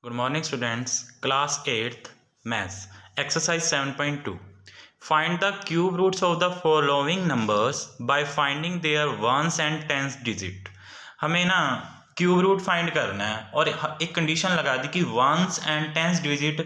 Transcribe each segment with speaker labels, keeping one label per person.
Speaker 1: Good morning, students. Class 8th Maths. Exercise 7.2. Find the cube roots of the following numbers by finding their ones and tens digit. हमें ना cube root find करना है और एक condition लगा दी कि once and tens digit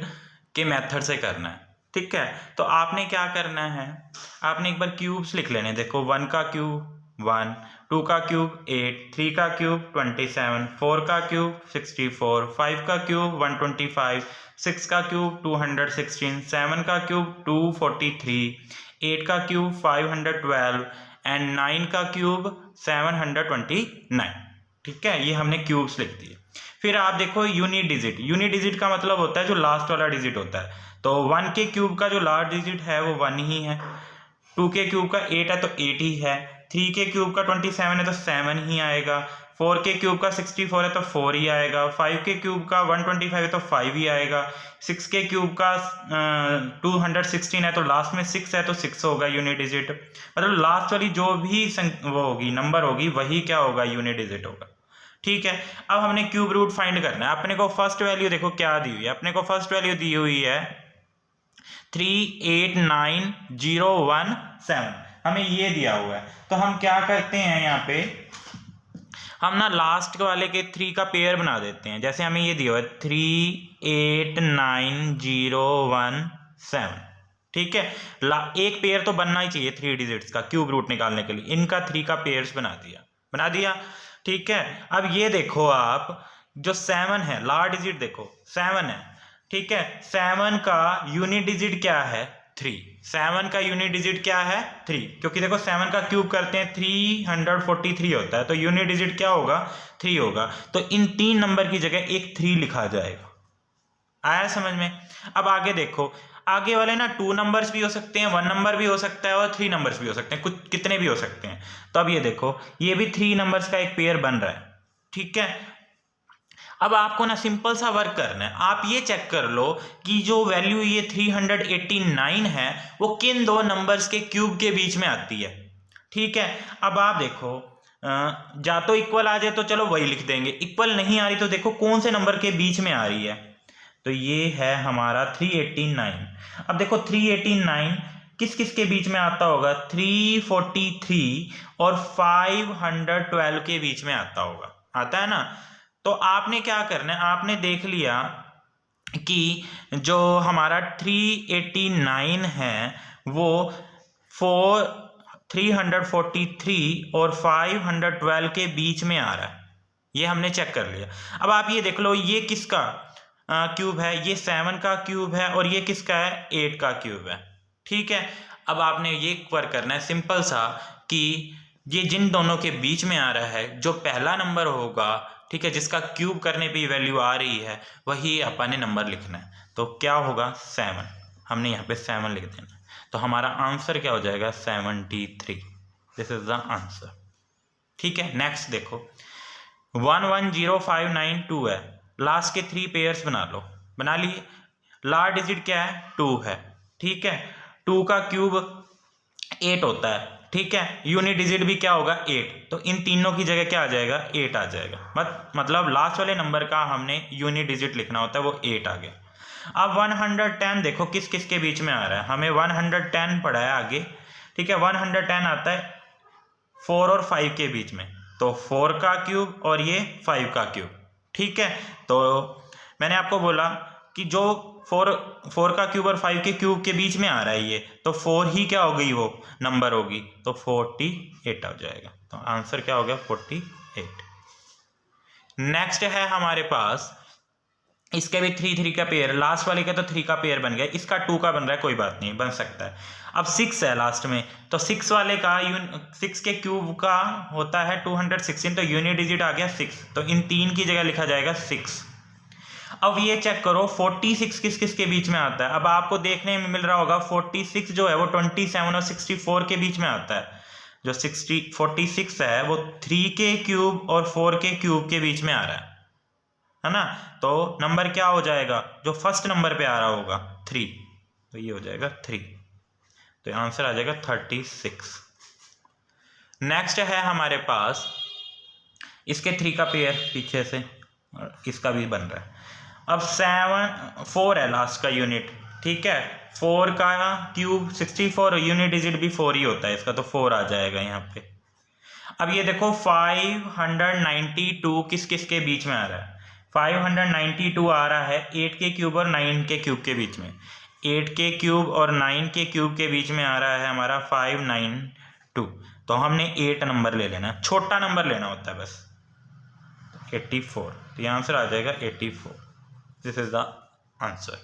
Speaker 1: के method से करना है। ठीक है, तो आपने क्या करना है, आपने एक बार क्यूब्स लिख लेने। देखो 1 का क्यूब 1, 2 का क्यूब 8, 3 का क्यूब 27, 4 का क्यूब 64, 5 का क्यूब 125, 6 का क्यूब 216, 7 का क्यूब 243, 8 का क्यूब 512 एंड 9 का क्यूब 729। ठीक है, ये हमने क्यूब्स लिख दिए। फिर आप देखो यूनिट डिजिट। यूनिट डिजिट का मतलब होता है जो लास्ट वाला डिजिट होता है। तो 1 के क्यूब का जो लास्ट डिजिट है वो 1 ही है, 2 के क्यूब का 8 है तो 8 ही है, 3 के क्यूब का 27 है तो 7 ही आएगा, 4 के क्यूब का 64 है तो 4 ही आएगा, 5 के क्यूब का 125 है तो 5 ही आएगा, 6 के क्यूब का 216 है तो लास्ट में 6 है तो 6 होगा यूनिट डिजिट। मतलब लास्ट वाली जो भी वो होगी नंबर होगी वही क्या होगा, यूनिट डिजिट होगा। ठीक है, अब हमने क्यूब रूट फाइंड करना है। अपने को फर्स्ट वैल्यू देखो क्या दी हुई है, अपने को फर्स्ट वैल्यू दी हुई है 389017, हमें ये दिया हुआ है। तो हम क्या करते हैं, यहाँ पे हम ना लास्ट वाले के 3 का पेयर बना देते हैं। जैसे हमें ये दिया हुआ है 389017। ठीक है, एक पेयर तो बनना ही चाहिए 3 डिजिट्स का क्यूब रूट निकालने के लिए। इनका 3 का पेयर्स बना दिया। ठीक है, अब ये देखो आप जो 7 है लास्ट डिजिट देखो 7 है। ठीक है, 7 का यूनिट डिजिट क्या है 3। 7 का यूनिट डिजिट क्या है 3, क्योंकि देखो 7 का क्यूब करते हैं 343 होता है, तो यूनिट डिजिट क्या होगा 3 होगा। तो इन 3 नंबर की जगह एक 3 लिखा जाएगा। आया समझ में। अब आगे देखो, आगे वाले ना 2 नंबर्स भी हो सकते हैं, 1 नंबर भी हो सकता है और 3 नंबर्स भी हो सकते हैं, कुछ कितने भी हो सकते हैं। तो अब ये देखो ये भी 3 नंबर्स का एक पेयर बन रहा है। ठीक है, अब आपको ना सिंपल सा वर्क करना है। आप ये चेक कर लो कि जो वैल्यू ये 389 है वो किन दो नंबर्स के क्यूब के बीच में आती है। ठीक है, अब आप देखो जा तो इक्वल आ जाए तो चलो वही लिख देंगे, इक्वल नहीं आ रही तो देखो कौन से नंबर के बीच में आ रही है। तो ये है हमारा 389। अब देखो 389 किस किस के बीच में आता होगा, 343 और 512 के बीच में आता होगा, आता है ना। तो आपने क्या करना है, आपने देख लिया कि जो हमारा 389 है वो 343 और 512 के बीच में आ रहा है, ये हमने चेक कर लिया। अब आप ये देख लो ये किसका क्यूब है, ये 7 का क्यूब है और ये किसका है 8 का क्यूब है। ठीक है, अब आपने ये वर्क करना है सिंपल सा कि ये जिन दोनों के बीच में आ रहा है जो पहला नंबर होगा, ठीक है, जिसका क्यूब करने पे वैल्यू आ रही है वही अपन ने नंबर लिखना है। तो क्या होगा 7, हमने यहाँ पे 7 लिख देना। तो हमारा आंसर क्या हो जाएगा 73। This is the answer. ठीक है, नेक्स्ट देखो 110592 है, लास्ट के 3 पेयर्स बना लो। बना लिए, लास्ट डिजिट क्या है 2 है। ठीक है, 2 का क्यूब 8 होता है। ठीक है, यूनिट डिजिट भी क्या होगा 8, तो इन तीनों की जगह क्या आ जाएगा 8 आ जाएगा। मतलब लास्ट वाले नंबर का हमने यूनिट डिजिट लिखना होता है, वो 8 आ गया। अब 110 देखो किस किस के बीच में आ रहा है, हमें 110 पढ़ा है आगे। ठीक है, 110 आता है 4 और 5 के बीच में, तो 4 का क्यूब और ये 5 का क्यूब। ठीक है, तो मैंने आपको बोला कि जो 4 का क्यूब और 5 के क्यूब के बीच में आ रहा है ये, तो 4 ही क्या हो गई वो नंबर होगी, तो 48 हो जाएगा। तो आंसर क्या हो गया 48। नेक्स्ट है हमारे पास, इसके भी 3 का पेयर, लास्ट वाले का तो 3 का पेयर बन गया, इसका 2 का बन रहा है, कोई बात नहीं बन सकता है। अब 6 है लास्ट में, तो 6 वाले का 6 के क्यूब का होता है 216, तो यूनिट डिजिट आ गया 6, तो इन 3 की जगह लिखा जाएगा 6। अब ये चेक करो 46 किस किस के बीच में आता है। अब आपको देखने में मिल रहा होगा 46 जो है वो 27 और 64 के बीच में आता है। जो 46 है वो 3 के क्यूब और 4 के क्यूब के बीच में आ रहा है ना। तो नंबर क्या हो जाएगा, जो फर्स्ट नंबर पे आ रहा होगा 3, तो ये हो जाएगा 3, तो आंसर आ जाएगा 36। नेक्स्ट है हमारे पास, इसके 3 का पेयर पीछे से, इसका भी बन रहा है। अब 4 है लास्ट का यूनिट, ठीक है, 4 का क्यूब 64, यूनिट डिजिट भी 4 ही होता है इसका, तो 4 आ जाएगा यहाँ पे। अब ये देखो 592 किस किस के बीच में आ रहा है, 592 आ रहा है 8 के क्यूब और 9 के क्यूब के बीच में, 8 के क्यूब और 9 के क्यूब के बीच में आ रहा है हमारा 592, तो हमने 8 नंबर ले लेना, छोटा नंबर लेना होता है बस, 84, तो ये आंसर आ जाएगा 84। This is the answer.